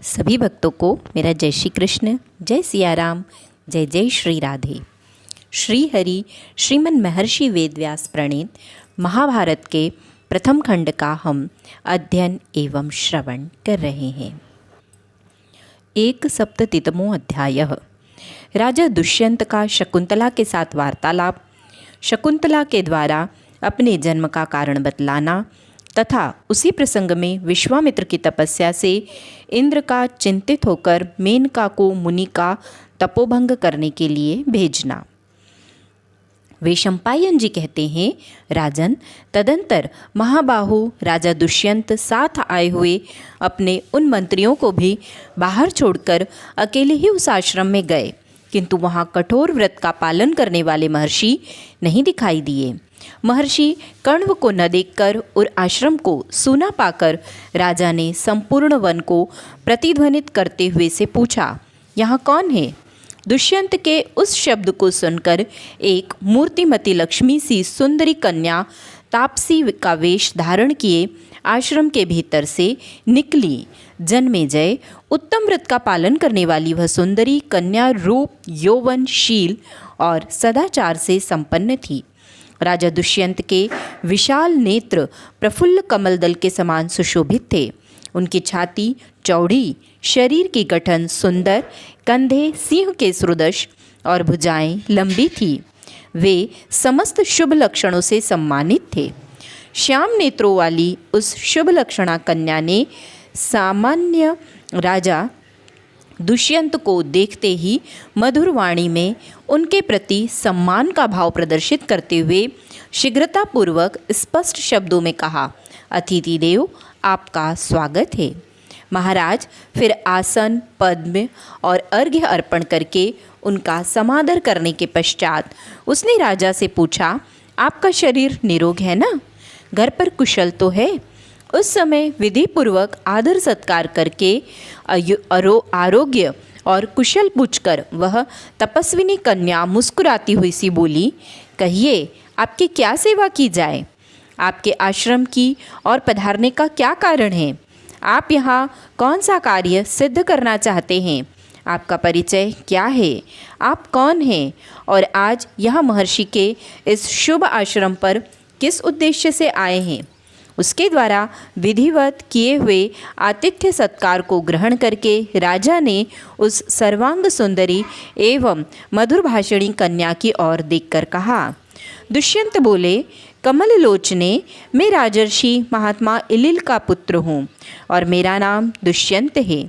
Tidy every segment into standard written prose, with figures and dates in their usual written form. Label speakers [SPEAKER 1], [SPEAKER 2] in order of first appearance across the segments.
[SPEAKER 1] सभी भक्तों को मेरा जय श्री कृष्ण, जय सिया राम, जय जय श्री राधे। श्री हरि श्रीमन महर्षि वेदव्यास प्रणीत महाभारत के प्रथम खंड का हम अध्ययन एवं श्रवण कर रहे हैं। 1सप्ततितमो अध्याय। राजा दुष्यंत का शकुंतला के साथ वार्तालाप, शकुंतला के द्वारा अपने जन्म का कारण बतलाना तथा उसी प्रसंग में विश्वामित्र की तपस्या से इंद्र का चिंतित होकर मेनका को मुनि का तपोभंग करने के लिए भेजना। वैशंपायन जी कहते हैं, राजन, तदंतर महाबाहु राजा दुष्यंत साथ आए हुए अपने उन मंत्रियों को भी बाहर छोड़कर अकेले ही उस आश्रम में गए, किंतु वहाँ कठोर व्रत का पालन करने वाले महर्षि नहीं दिखाई दिए। महर्षि कण्व को न देखकर और आश्रम को सूना पाकर राजा ने संपूर्ण वन को प्रतिध्वनित करते हुए से पूछा, यहाँ कौन है? दुष्यंत के उस शब्द को सुनकर एक मूर्तिमती लक्ष्मी सी सुंदरी कन्या तापसी का वेश धारण किए आश्रम के भीतर से निकली। जन्मेजय उत्तम व्रत का पालन करने वाली वह सुंदरी कन्या रूप, यौवन, शील और सदाचार से संपन्न थी। राजा दुष्यंत के विशाल नेत्र प्रफुल्ल कमल दल के समान सुशोभित थे। उनकी छाती चौड़ी, शरीर की गठन सुंदर, कंधे सिंह के सदृश और भुजाएं लंबी थी। वे समस्त शुभ लक्षणों से सम्मानित थे। श्याम नेत्रों वाली उस शुभ लक्षणा कन्या ने सामान्य राजा दुष्यंत को देखते ही मधुर वाणी में उनके प्रति सम्मान का भाव प्रदर्शित करते हुए शीघ्रतापूर्वक स्पष्ट शब्दों में कहा, अतिथि देव, आपका स्वागत है। महाराज फिर आसन, पद्म और अर्घ्य अर्पण करके उनका समादर करने के पश्चात उसने राजा से पूछा, आपका शरीर निरोग है ना? घर पर कुशल तो है? उस समय विधिपूर्वक आदर सत्कार करके आरोग्य और कुशल पूछकर वह तपस्विनी कन्या मुस्कुराती हुई सी बोली, कहिए आपकी क्या सेवा की जाए? आपके आश्रम की और पधारने का क्या कारण है? आप यहाँ कौन सा कार्य सिद्ध करना चाहते हैं? आपका परिचय क्या है? आप कौन हैं? और आज यहाँ महर्षि के इस शुभ आश्रम पर किस उद्देश्य से आए हैं? उसके द्वारा विधिवत किए हुए आतिथ्य सत्कार को ग्रहण करके राजा ने उस सर्वांग सुंदरी एवं मधुर भाषणी कन्या की ओर देखकर कहा। दुष्यंत बोले, कमल लोचने, मैं राजर्षि महात्मा इलिल का पुत्र हूँ और मेरा नाम दुष्यंत है।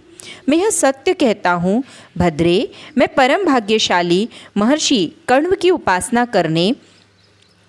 [SPEAKER 1] मैं यह सत्य कहता हूँ, भद्रे, मैं परम भाग्यशाली महर्षि कण्व की उपासना करने,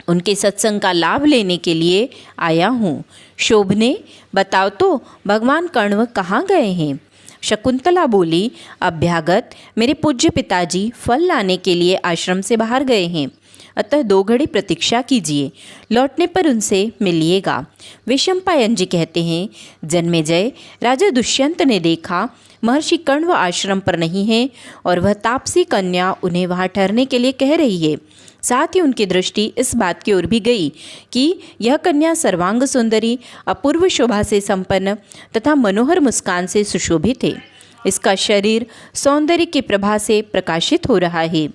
[SPEAKER 1] उनके सत्संग का लाभ लेने के लिए आया हूँ। शोभने, बताओ तो भगवान कण्व कहाँ गए हैं? शकुंतला बोली, अभ्यागत, मेरे पूज्य पिताजी फल लाने के लिए आश्रम से बाहर गए हैं, अतः 2 घड़ी प्रतीक्षा कीजिए, लौटने पर उनसे मिलिएगा। वैशंपायन जी कहते हैं, जन्मेजय, राजा दुष्यंत ने देखा महर्षि कण्व आश्रम पर नहीं है और वह तापसी कन्या उन्हें वहाँ ठहरने के लिए कह रही है। साथ ही उनकी दृष्टि इस बात की ओर भी गई कि यह कन्या सर्वांग सुंदरी, अपूर्व शोभा से संपन्न तथा मनोहर मुस्कान से सुशोभित है। इसका शरीर सौंदर्य की प्रभा से प्रकाशित हो रहा है।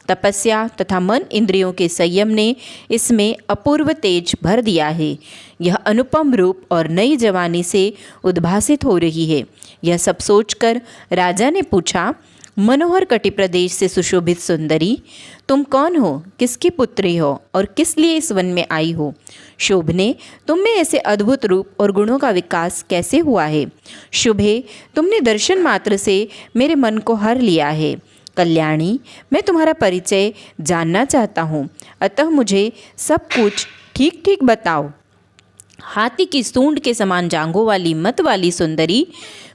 [SPEAKER 1] तपस्या तथा मन इंद्रियों के संयम ने इसमें अपूर्व तेज भर दिया है। यह अनुपम रूप और नई जवानी से उद्भासित हो रही है। यह सब सोचकर राजा ने पूछा, मनोहर कटि प्रदेश से सुशोभित सुंदरी, तुम कौन हो? किसकी पुत्री हो और किस लिए इस वन में आई हो? शोभने, तुम में ऐसे अद्भुत रूप और गुणों का विकास कैसे हुआ है? शुभे, तुमने दर्शन मात्र से मेरे मन को हर लिया है। कल्याणी, मैं तुम्हारा परिचय जानना चाहता हूँ, अतः मुझे सब कुछ ठीक ठीक बताओ। हाथी की सूंड के समान जांघों वाली मत वाली सुंदरी,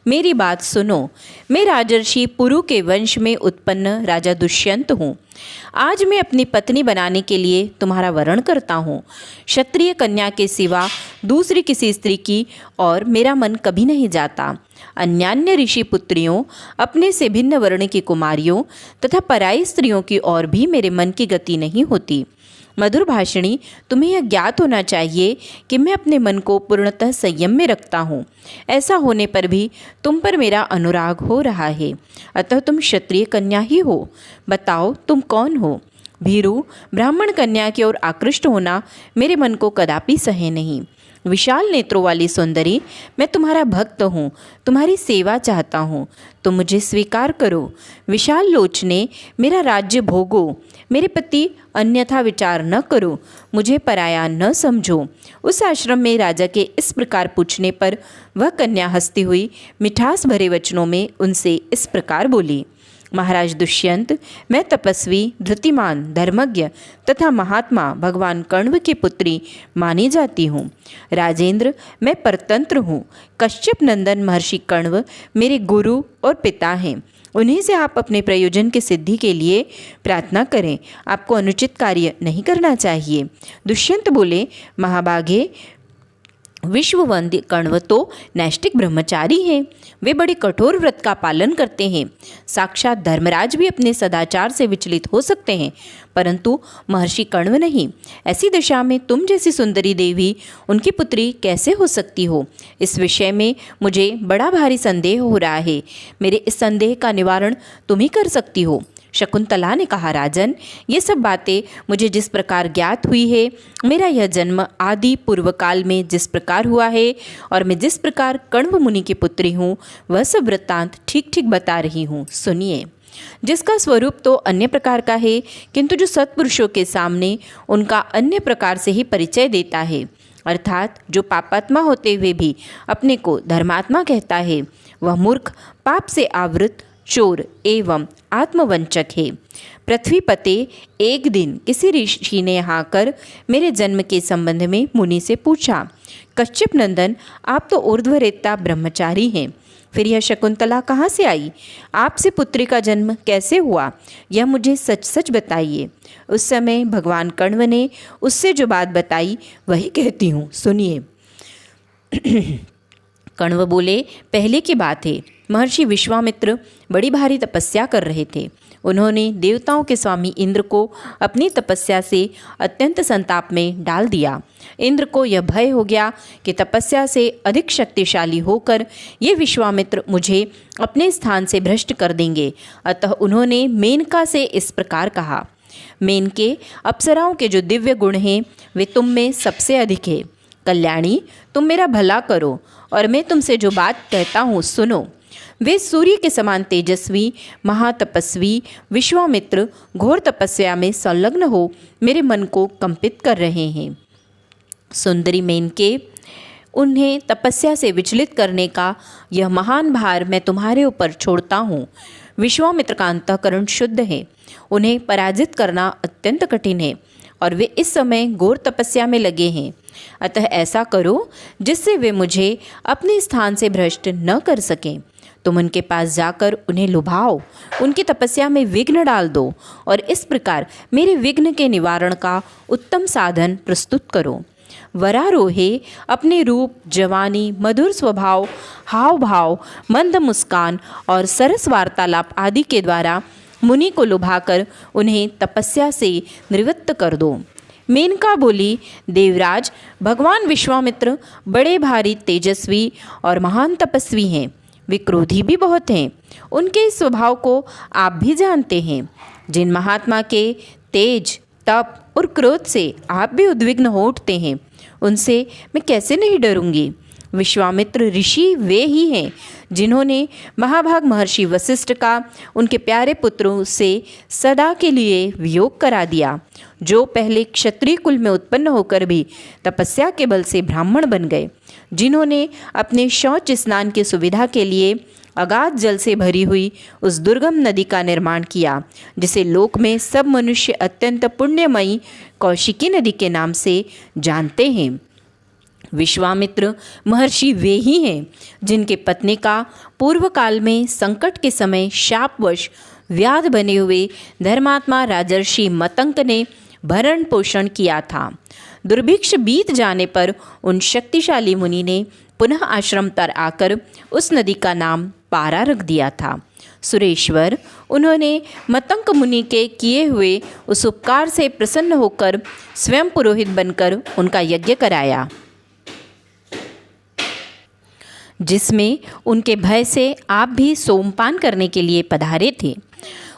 [SPEAKER 1] मेरी बात सुनो। मैं राजर्षि पुरु के वंश में उत्पन्न राजा दुष्यंत हूँ। आज मैं अपनी पत्नी बनाने के लिए तुम्हारा वरण करता हूँ। क्षत्रिय कन्या के सिवा दूसरी किसी स्त्री की और मेरा मन कभी नहीं जाता। अन्यान्य ऋषि पुत्रियों, अपने से भिन्न वर्ण की कुमारियों तथा पराई स्त्रियों की ओर भी मेरे मन की गति नहीं होती। मधुर भाषिणी, तुम्हें यह ज्ञात होना चाहिए कि मैं अपने मन को पूर्णतः संयम में रखता हूँ। ऐसा होने पर भी तुम पर मेरा अनुराग हो रहा है, अतः तुम क्षत्रिय कन्या ही हो। बताओ तुम कौन हो? भीरू, ब्राह्मण कन्या की ओर आकृष्ट होना मेरे मन को कदापि सहे नहीं। विशाल नेत्रों वाली सुंदरी, मैं तुम्हारा भक्त हूँ, तुम्हारी सेवा चाहता हूँ, तुम मुझे स्वीकार करो। विशाल लोचने, मेरा राज्य भोगो, मेरे पति अन्यथा विचार न करो, मुझे पराया न समझो। उस आश्रम में राजा के इस प्रकार पूछने पर वह कन्या हंसती हुई मिठास भरे वचनों में उनसे इस प्रकार बोली। महाराज दुष्यंत, मैं तपस्वी, धृतिमान, धर्मज्ञ तथा महात्मा भगवान कण्व की पुत्री मानी जाती हूँ। राजेंद्र, मैं परतंत्र हूँ। कश्यप नंदन महर्षि कण्व मेरे गुरु और पिता हैं। उन्हीं से आप अपने प्रयोजन की सिद्धि के लिए प्रार्थना करें। आपको अनुचित कार्य नहीं करना चाहिए। दुष्यंत बोले, महाभागे, विश्ववंद्य कण्व तो नैष्टिक ब्रह्मचारी हैं। वे बड़े कठोर व्रत का पालन करते हैं। साक्षात धर्मराज भी अपने सदाचार से विचलित हो सकते हैं, परंतु महर्षि कण्व नहीं। ऐसी दशा में तुम जैसी सुंदरी देवी उनकी पुत्री कैसे हो सकती हो? इस विषय में मुझे बड़ा भारी संदेह हो रहा है। मेरे इस संदेह का निवारण तुम ही कर सकती हो। शकुंतला ने कहा, राजन, ये सब बातें मुझे जिस प्रकार ज्ञात हुई है, मेरा यह जन्म आदि पूर्व काल में जिस प्रकार हुआ है और मैं जिस प्रकार कण्व मुनि की पुत्री हूँ, वह सब वृत्तांत ठीक ठीक बता रही हूँ। सुनिए। जिसका स्वरूप तो अन्य प्रकार का है, किंतु जो सत्पुरुषों के सामने उनका अन्य प्रकार से ही परिचय देता है, अर्थात जो पापात्मा होते हुए भी अपने को धर्मात्मा कहता है, वह मूर्ख, पाप से आवृत, चोर एवं आत्मवंचक है। पृथ्वीपते, एक दिन किसी ऋषि ने यहाँ आकर मेरे जन्म के संबंध में मुनि से पूछा। कश्यप नंदन, आप तो ऊर्ध्वरेता ब्रह्मचारी हैं, फिर यह शकुंतला कहाँ से आई? आपसे पुत्री का जन्म कैसे हुआ? यह मुझे सच सच बताइए। उस समय भगवान कण्व ने उससे जो बात बताई वही कहती हूँ, सुनिए। कण्व बोले, पहले की बात है। महर्षि विश्वामित्र बड़ी भारी तपस्या कर रहे थे। उन्होंने देवताओं के स्वामी इंद्र को अपनी तपस्या से अत्यंत संताप में डाल दिया। इंद्र को यह भय हो गया कि तपस्या से अधिक शक्तिशाली होकर ये विश्वामित्र मुझे अपने स्थान से भ्रष्ट कर देंगे। अतः उन्होंने मेनका से इस प्रकार कहा, मेनके, अप्सराओं के जो दिव्य गुण हैं वे तुम में सबसे अधिक है। कल्याणी, तुम मेरा भला करो और मैं तुमसे जो बात कहता हूँ सुनो। वे सूर्य के समान तेजस्वी महातपस्वी विश्वामित्र घोर तपस्या में संलग्न हो मेरे मन को कंपित कर रहे हैं। सुंदरी मेनके, उन्हें तपस्या से विचलित करने का यह महान भार मैं तुम्हारे ऊपर छोड़ता हूँ। विश्वामित्र का अंतःकरण शुद्ध है, उन्हें पराजित करना अत्यंत कठिन है और वे इस समय घोर तपस्या में लगे हैं। अतः ऐसा करो जिससे वे मुझे अपने स्थान से भ्रष्ट न कर सकें। तुम उनके पास जाकर उन्हें लुभाओ, उनकी तपस्या में विघ्न डाल दो और इस प्रकार मेरे विघ्न के निवारण का उत्तम साधन प्रस्तुत करो। वरारोहे, अपने रूप, जवानी, मधुर स्वभाव, हाव भाव, मंद मुस्कान और सरस वार्तालाप आदि के द्वारा मुनि को लुभाकर उन्हें तपस्या से निवृत्त कर दो। मेनका बोली, देवराज, भगवान विश्वामित्र बड़े भारी तेजस्वी और महान तपस्वी हैं। वे क्रोधी भी बहुत हैं। उनके इस स्वभाव को आप भी जानते हैं। जिन महात्मा के तेज, तप और क्रोध से आप भी उद्विग्न हो उठते हैं, उनसे मैं कैसे नहीं डरूंगी। विश्वामित्र ऋषि वे ही हैं जिन्होंने महाभाग महर्षि वशिष्ठ का उनके प्यारे पुत्रों से सदा के लिए वियोग करा दिया, जो पहले क्षत्रिय कुल में उत्पन्न होकर भी तपस्या के बल से ब्राह्मण बन गए, जिन्होंने अपने शौच स्नान की सुविधा के लिए अगाध जल से भरी हुई उस दुर्गम नदी का निर्माण किया, जिसे लोक में सब मनुष्य अत्यंत पुण्यमयी कौशिकी नदी के नाम से जानते हैं। विश्वामित्र महर्षि वे ही हैं जिनके पत्नी का पूर्व काल में संकट के समय शापवश व्याध बने हुए धर्मात्मा राजर्षि मतंग ने भरण पोषण किया था। दुर्भिक्ष बीत जाने पर उन शक्तिशाली मुनि ने पुनः आश्रम पर आकर उस नदी का नाम पारा रख दिया था। सुरेश्वर, उन्होंने मतंग मुनि के किए हुए उस उपकार से प्रसन्न होकर स्वयं पुरोहित बनकर उनका यज्ञ कराया, जिसमें उनके भय से आप भी सोमपान करने के लिए पधारे थे।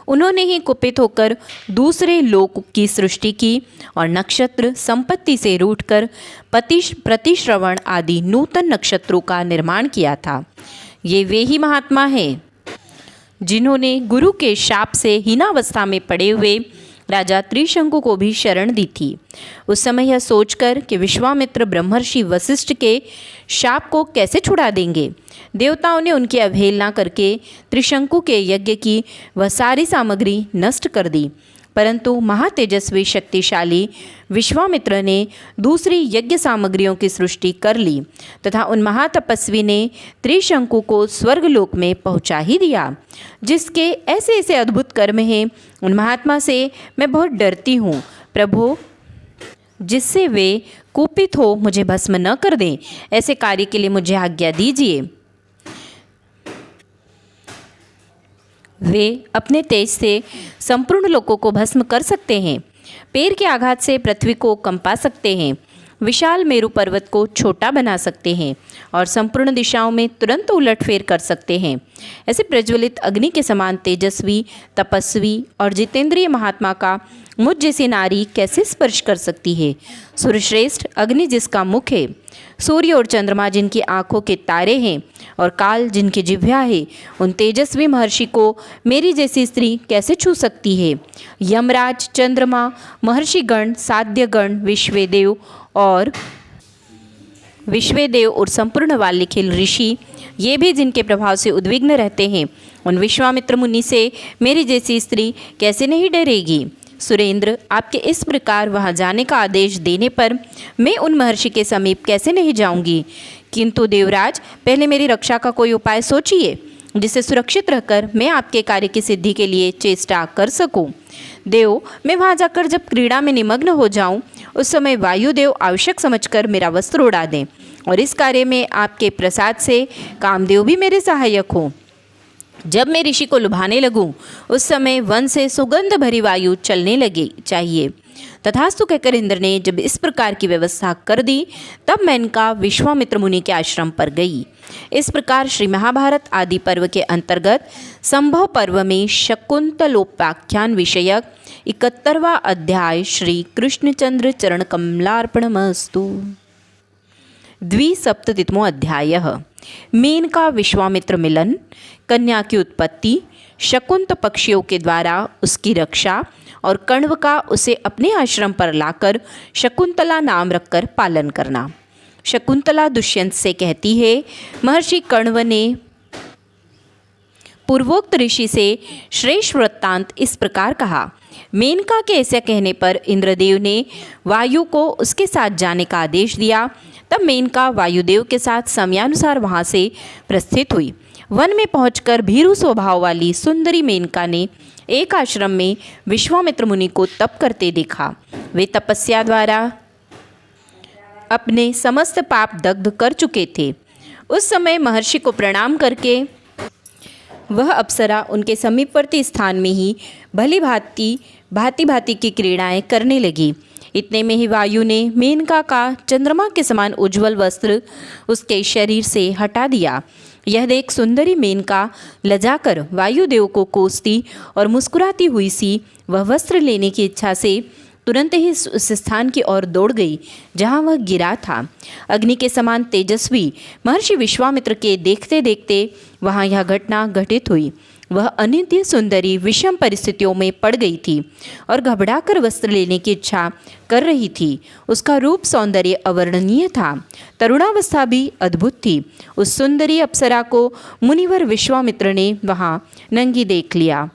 [SPEAKER 1] उन्होंने ही कुपित होकर दूसरे लोक की सृष्टि की और नक्षत्र संपत्ति से रूठकर प्रतिश्रवण आदि नूतन नक्षत्रों का निर्माण किया था। ये वे ही महात्मा हैं जिन्होंने गुरु के शाप से हीनावस्था में पड़े हुए राजा त्रिशंकु को भी शरण दी थी। उस समय यह सोचकर कि विश्वामित्र ब्रह्मर्षि वशिष्ठ के शाप को कैसे छुड़ा देंगे, देवताओं ने उनकी अवहेलना करके त्रिशंकु के यज्ञ की वह सारी सामग्री नष्ट कर दी। परंतु महातेजस्वी शक्तिशाली विश्वामित्र ने दूसरी यज्ञ सामग्रियों की सृष्टि कर ली तथा उन महातपस्वी ने त्रिशंकु को स्वर्गलोक में पहुंचा ही दिया। जिसके ऐसे ऐसे अद्भुत कर्म हैं, उन महात्मा से मैं बहुत डरती हूँ। प्रभु, जिससे वे कुपित हो मुझे भस्म न कर दें, ऐसे कार्य के लिए मुझे आज्ञा दीजिए। वे अपने तेज से संपूर्ण लोकों को भस्म कर सकते हैं, पैर के आघात से पृथ्वी को कंपा सकते हैं, विशाल मेरु पर्वत को छोटा बना सकते हैं और संपूर्ण दिशाओं में तुरंत उलटफेर कर सकते हैं। ऐसे प्रज्वलित अग्नि के समान तेजस्वी, तपस्वी और जितेंद्रिय महात्मा का मुझ जैसी नारी कैसे स्पर्श कर सकती है। सूर्यश्रेष्ठ अग्नि जिसका मुख है, सूर्य और चंद्रमा जिनकी आंखों के तारे हैं और काल जिनकी जिह्वा है, उन तेजस्वी महर्षि को मेरी जैसी स्त्री कैसे छू सकती है। यमराज, चंद्रमा, महर्षिगण, साध्यगण, विश्वेदेव और संपूर्ण वाल्मीकि ऋषि, ये भी जिनके प्रभाव से उद्विग्न रहते हैं, उन विश्वामित्र मुनि से मेरी जैसी स्त्री कैसे नहीं डरेगी। सुरेंद्र, आपके इस प्रकार वहाँ जाने का आदेश देने पर मैं उन महर्षि के समीप कैसे नहीं जाऊंगी। किंतु देवराज, पहले मेरी रक्षा का कोई उपाय सोचिए, जिससे सुरक्षित रहकर मैं आपके कार्य की सिद्धि के लिए चेष्टा कर सकूं। देव, मैं वहाँ जाकर जब क्रीड़ा में निमग्न हो जाऊं, उस समय वायुदेव आवश्यक समझकर मेरा वस्त्र उड़ा दें और इस कार्य में आपके प्रसाद से कामदेव भी मेरे सहायक हों। जब मैं ऋषि को लुभाने लगूं, उस समय वन से सुगंध भरी वायु चलने लगी चाहिए। तथास्तु कहकर इंद्र ने जब इस प्रकार की व्यवस्था कर दी, तब मेनका विश्वामित्र मुनि के आश्रम पर गई। इस प्रकार श्री महाभारत आदि पर्व के अंतर्गत संभव पर्व में शकुंतलोपाख्यान विषयक 71वां अध्याय श्री कृष्णचंद्र चरण कमलार्पणमस्तु। द्विसप्ततितमो अध्यायः मेनका विश्वामित्र मिलन, कन्या की उत्पत्ति, शकुंत पक्षियों के द्वारा उसकी रक्षा और कण्व का उसे अपने आश्रम पर लाकर शकुंतला नाम रखकर पालन करना। शकुंतला दुष्यंत से कहती है, महर्षि कण्व ने पूर्वोक्त ऋषि से श्रेष्ठ वृत्तांत इस प्रकार कहा। मेनका के ऐसे कहने पर इंद्रदेव ने वायु को उसके साथ जाने का आदेश दिया। तब मेनका वायुदेव के साथ समयानुसार वहाँ से प्रस्थित हुई। वन में पहुंचकर भीरु स्वभाव वाली सुंदरी मेनका ने एक आश्रम में विश्वामित्र मुनि को तप करते देखा। वे तपस्या द्वारा अपने समस्त पाप दग्ध कर चुके थे। उस समय महर्षि को प्रणाम करके वह अप्सरा उनके समीपवर्ती स्थान में ही भली भांति की क्रीड़ाएं करने लगी। इतने में ही वायु ने मेनका का चंद्रमा के समान उज्ज्वल वस्त्र उसके शरीर से हटा दिया। यह देख सुंदरी मेनका लजाकर वायुदेव को कोसती और मुस्कुराती हुई सी वह वस्त्र लेने की इच्छा से तुरंत ही उस स्थान की ओर दौड़ गई जहाँ वह गिरा था। अग्नि के समान तेजस्वी महर्षि विश्वामित्र के देखते देखते वहाँ यह घटना घटित हुई। वह अनित्य सुंदरी विषम परिस्थितियों में पड़ गई थी और घबराकर वस्त्र लेने की इच्छा कर रही थी। उसका रूप सौंदर्य अवर्णनीय था, तरुणावस्था भी अद्भुत थी। उस सुंदरी अप्सरा को मुनिवर विश्वामित्र ने वहाँ नंगी देख लिया।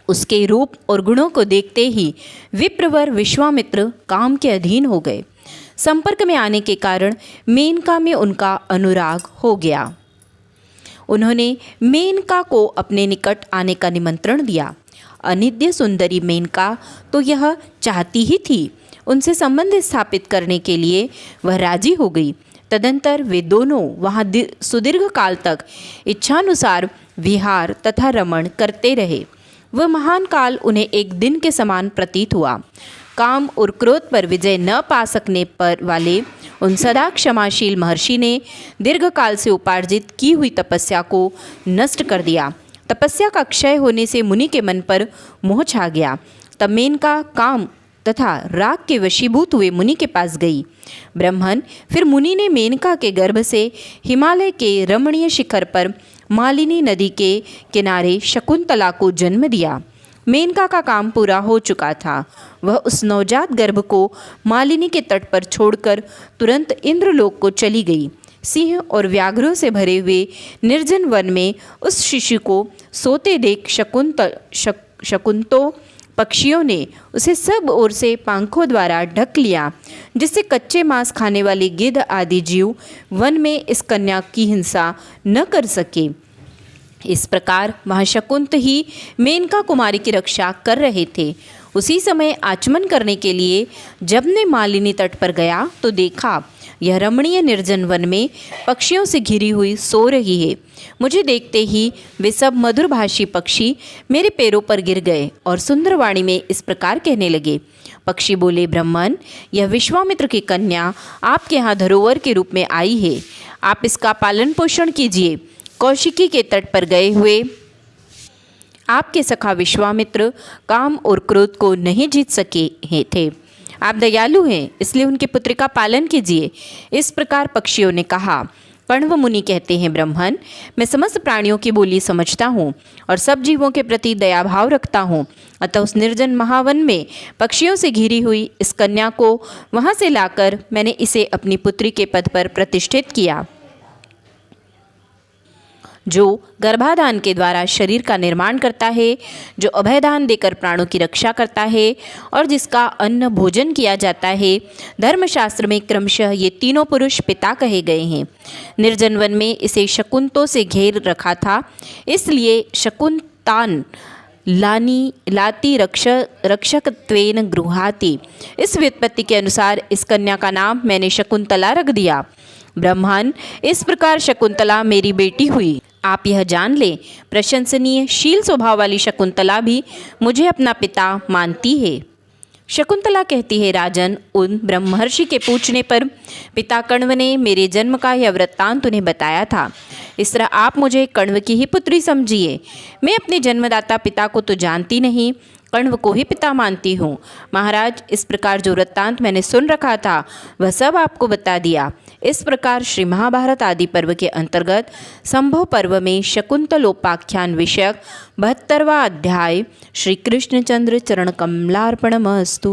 [SPEAKER 1] उसके रूप और गुणों को देखते ही विप्रवर विश्वामित्र काम के अधीन हो गए। संपर्क में आने के कारण मेनका में उनका अनुराग हो गया। उन्होंने मेनका को अपने निकट आने का निमंत्रण दिया। अनित्य सुंदरी मेनका तो यह चाहती ही थी। उनसे संबंध स्थापित करने के लिए वह राजी हो गई तदंतर वे दोनों वहाँ सुदीर्घ काल तक इच्छानुसार विहार तथा रमण करते रहे। वह महान काल उन्हें एक दिन के समान प्रतीत हुआ। काम और क्रोध पर विजय न पा सकने पर वाले उन सदा क्षमाशील महर्षि ने दीर्घ काल से उपार्जित की हुई तपस्या को नष्ट कर दिया। तपस्या का क्षय होने से मुनि के मन पर मोह छा गया। तब मेनका काम तथा राग के वशीभूत हुए मुनि के पास गई। ब्रह्मन फिर मुनि ने मेनका के गर्भ से हिमालय के रमणीय शिखर पर मालिनी नदी के किनारे शकुंतला को जन्म दिया। मेनका का काम पूरा हो चुका था। वह उस नवजात गर्भ को मालिनी के तट पर छोड़कर तुरंत इंद्रलोक को चली गई। सिंह और व्याघ्रों से भरे हुए निर्जन वन में उस शिशु को सोते देख शकुंतों पक्षियों ने उसे सब ओर से पंखों द्वारा ढक लिया, जिससे कच्चे मांस खाने वाले गिद्ध आदि जीव वन में इस कन्या की हिंसा न कर सके। इस प्रकार वहाँ शकुंत ही मेनका कुमारी की रक्षा कर रहे थे। उसी समय आचमन करने के लिए जब ने मालिनी तट पर गया तो देखा यह रमणीय निर्जन वन में पक्षियों से घिरी हुई सो रही है। मुझे देखते ही वे सब मधुरभाषी पक्षी मेरे पैरों पर गिर गए और सुंदर वाणी में इस प्रकार कहने लगे। पक्षी बोले, ब्रह्मन, यह विश्वामित्र की कन्या आपके यहाँ धरोहर के रूप में आई है। आप इसका पालन पोषण कीजिए। कौशिकी के तट पर गए हुए आपके सखा विश्वामित्र काम और क्रोध को नहीं जीत सके थे। आप दयालु हैं, इसलिए उनकी पुत्री का पालन कीजिए। इस प्रकार पक्षियों ने कहा। कण्व मुनि कहते हैं, ब्रह्मन, मैं समस्त प्राणियों की बोली समझता हूँ और सब जीवों के प्रति दयाभाव रखता हूँ। अतः उस निर्जन महावन में पक्षियों से घिरी हुई इस कन्या को वहाँ से लाकर मैंने इसे अपनी पुत्री के पद पर प्रतिष्ठित किया। जो गर्भाधान के द्वारा शरीर का निर्माण करता है, जो अभयदान देकर प्राणों की रक्षा करता है और जिसका अन्न भोजन किया जाता है। धर्मशास्त्र में क्रमशः ये तीनों पुरुष पिता कहे गए हैं। निर्जन वन में इसे शकुंतों से घेर रखा था, इसलिए शकुंतान लाती रक्षकत्वेन गृहाति। इस व्युत्पत्ति के अनुसार इस कन्या का नाम मैंने शकुंतला रख दिया। ब्रह्मन, इस प्रकार शकुंतला मेरी बेटी हुई। आप यह जान लें, प्रशंसनीय शील स्वभाव वाली शकुंतला भी मुझे अपना पिता मानती है। शकुंतला कहती है, राजन, उन ब्रह्मर्षि के पूछने पर पिता कण्व ने मेरे जन्म का यह वृत्तांत उन्हें बताया था। इस तरह आप मुझे कण्व की ही पुत्री समझिए। मैं अपने जन्मदाता पिता को तो जानती नहीं, कण्व को ही पिता मानती हूँ। महाराज, इस प्रकार जो वृत्तांत मैंने सुन रखा था वह सब आपको बता दिया। इस प्रकार श्री महाभारत आदि पर्व के अंतर्गत संभव पर्व में शकुंतलोपाख्यान विषयक 72वां अध्याय श्री कृष्णचंद्र चरण कमलार्पणमस्तु।